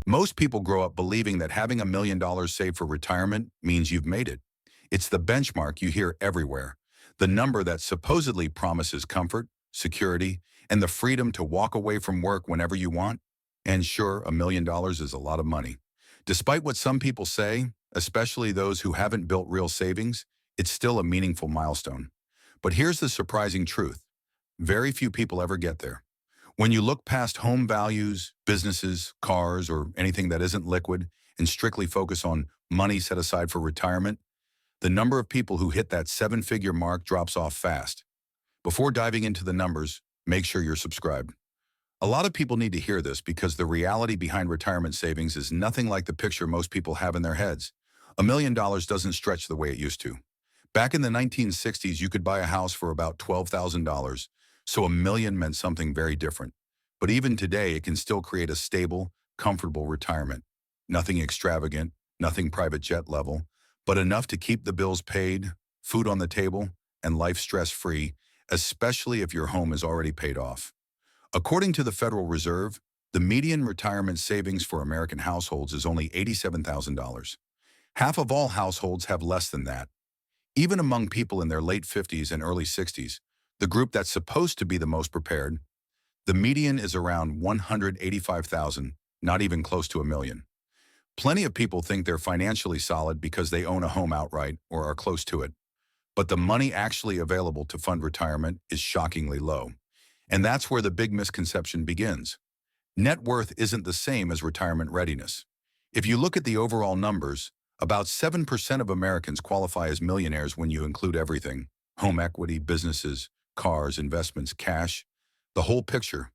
Most people grow up believing that having $1 million saved for retirement means you've made it. It's the benchmark you hear everywhere, the number that supposedly promises comfort, security, and the freedom to walk away from work whenever you want. And sure, $1 million is a lot of money. Despite what some people say, especially those who haven't built real savings, it's still a meaningful milestone. But here's the surprising truth. Very few people ever get there. When you look past home values, businesses, cars, or anything that isn't liquid and strictly focus on money set aside for retirement, the number of people who hit that seven-figure mark drops off fast. Before diving into the numbers, make sure you're subscribed. A lot of people need to hear this because the reality behind retirement savings is nothing like the picture most people have in their heads. $1 million doesn't stretch the way it used to. Back in the 1960s, you could buy a house for about $12,000, so $1 million meant something very different. But even today, it can still create a stable, comfortable retirement. Nothing extravagant, nothing private jet level, but enough to keep the bills paid, food on the table, and life stress-free, especially if your home is already paid off. According to the Federal Reserve, the median retirement savings for American households is only $87,000. Half of all households have less than that. Even among people in their late 50s and early 60s, the group that's supposed to be the most prepared, the median is around $185,000, not even close to $1 million. Plenty of people think they're financially solid because they own a home outright or are close to it. But the money actually available to fund retirement is shockingly low. And that's where the big misconception begins. Net worth isn't the same as retirement readiness. If you look at the overall numbers, about 7% of Americans qualify as millionaires when you include everything: home equity, businesses, cars, investments, cash, the whole picture.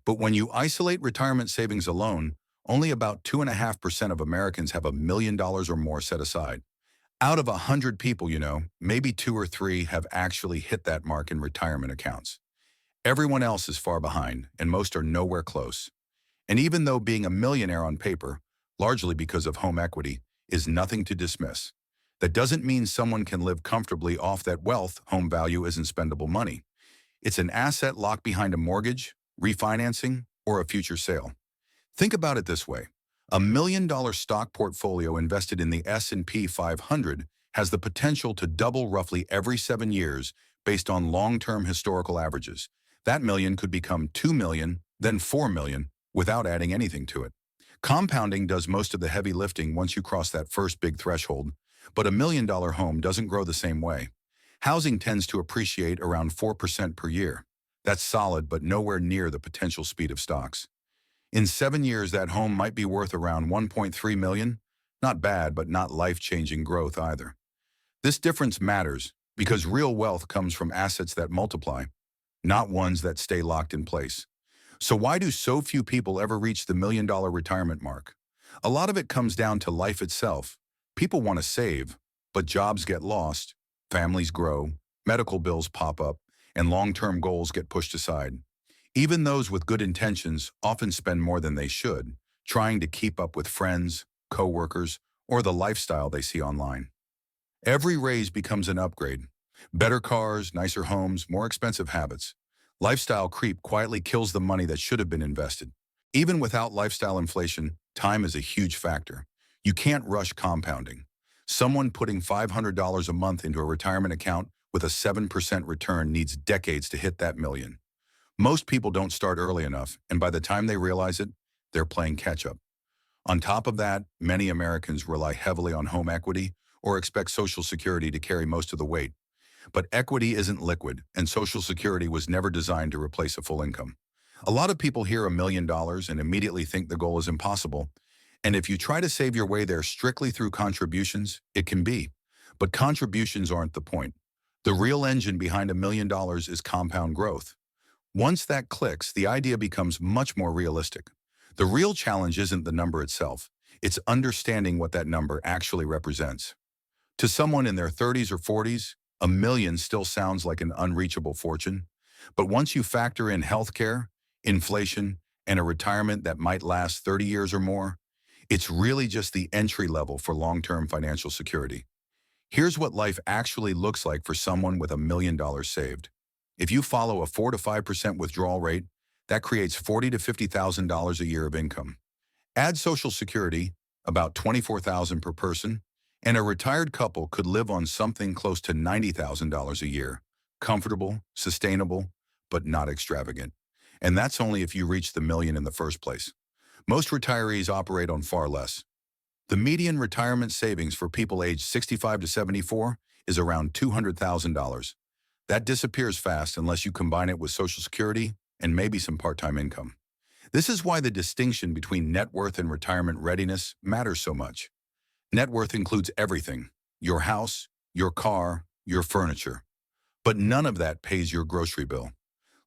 But when you isolate retirement savings alone, only about 2.5% of Americans have $1 million or more set aside. Out of 100 people, maybe 2 or 3 have actually hit that mark in retirement accounts. Everyone else is far behind, and most are nowhere close. And even though being a millionaire on paper, largely because of home equity, is nothing to dismiss, that doesn't mean someone can live comfortably off that wealth. Home value isn't spendable money. It's an asset locked behind a mortgage, refinancing, or a future sale. Think about it this way. A $1 million stock portfolio invested in the S&P 500 has the potential to double roughly every 7 years based on long-term historical averages. That million could become 2 million, then 4 million, without adding anything to it. Compounding does most of the heavy lifting once you cross that first big threshold, but a $1 million home doesn't grow the same way. Housing tends to appreciate around 4% per year. That's solid, but nowhere near the potential speed of stocks. In 7 years, that home might be worth around 1.3 million. Not bad, but not life-changing growth either. This difference matters because real wealth comes from assets that multiply, not ones that stay locked in place. So why do so few people ever reach the $1 million retirement mark? A lot of it comes down to life itself. People want to save, but jobs get lost, families grow, medical bills pop up, and long-term goals get pushed aside. Even those with good intentions often spend more than they should, trying to keep up with friends, coworkers, or the lifestyle they see online. Every raise becomes an upgrade. Better cars, nicer homes, more expensive habits. Lifestyle creep quietly kills the money that should have been invested. Even without lifestyle inflation, time is a huge factor. You can't rush compounding. Someone putting $500 a month into a retirement account with a 7% return needs decades to hit that million. Most people don't start early enough, and by the time they realize it, they're playing catch-up. On top of that, many Americans rely heavily on home equity or expect Social Security to carry most of the weight. But equity isn't liquid, and Social Security was never designed to replace a full income. A lot of people hear $1 million and immediately think the goal is impossible. And if you try to save your way there strictly through contributions, it can be. But contributions aren't the point. The real engine behind $1 million is compound growth. Once that clicks, the idea becomes much more realistic. The real challenge isn't the number itself. It's understanding what that number actually represents. To someone in their 30s or 40s, $1 million still sounds like an unreachable fortune. But once you factor in healthcare, inflation, and a retirement that might last 30 years or more, it's really just the entry level for long-term financial security. Here's what life actually looks like for someone with $1 million saved. If you follow a 4 to 5% withdrawal rate, that creates $40,000 to $50,000 a year of income. Add Social Security, about $24,000 per person, and a retired couple could live on something close to $90,000 a year. Comfortable, sustainable, but not extravagant. And that's only if you reach the million in the first place. Most retirees operate on far less. The median retirement savings for people aged 65 to 74 is around $200,000. That disappears fast unless you combine it with Social Security and maybe some part-time income. This is why the distinction between net worth and retirement readiness matters so much. Net worth includes everything: your house, your car, your furniture. But none of that pays your grocery bill.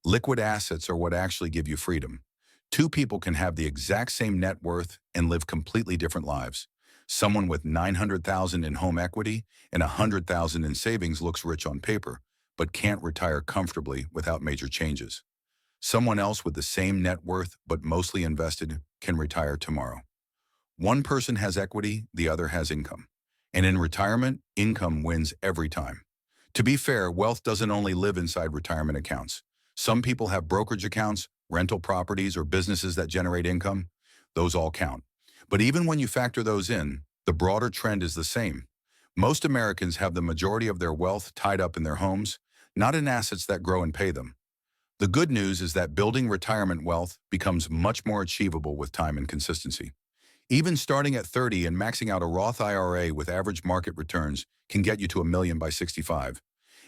Liquid assets are what actually give you freedom. Two people can have the exact same net worth and live completely different lives. Someone with $900,000 in home equity and $100,000 in savings looks rich on paper, but can't retire comfortably without major changes. Someone else with the same net worth but mostly invested can retire tomorrow. One person has equity, the other has income. And in retirement, income wins every time. To be fair, wealth doesn't only live inside retirement accounts. Some people have brokerage accounts, rental properties, or businesses that generate income. Those all count. But even when you factor those in, the broader trend is the same. Most Americans have the majority of their wealth tied up in their homes, not in assets that grow and pay them. The good news is that building retirement wealth becomes much more achievable with time and consistency. Even starting at 30 and maxing out a Roth IRA with average market returns can get you to $1 million by 65.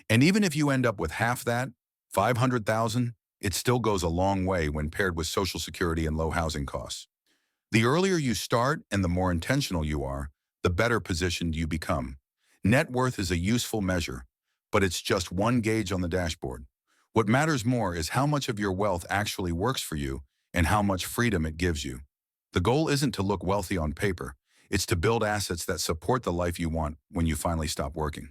And even if you end up with half that, 500,000, it still goes a long way when paired with Social Security and low housing costs. The earlier you start and the more intentional you are, the better positioned you become. Net worth is a useful measure, but it's just one gauge on the dashboard. What matters more is how much of your wealth actually works for you and how much freedom it gives you. The goal isn't to look wealthy on paper. It's to build assets that support the life you want when you finally stop working.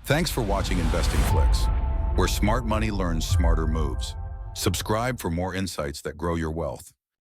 Thanks for watching InvestingFlix, where smart money learns smarter moves. Subscribe for more insights that grow your wealth.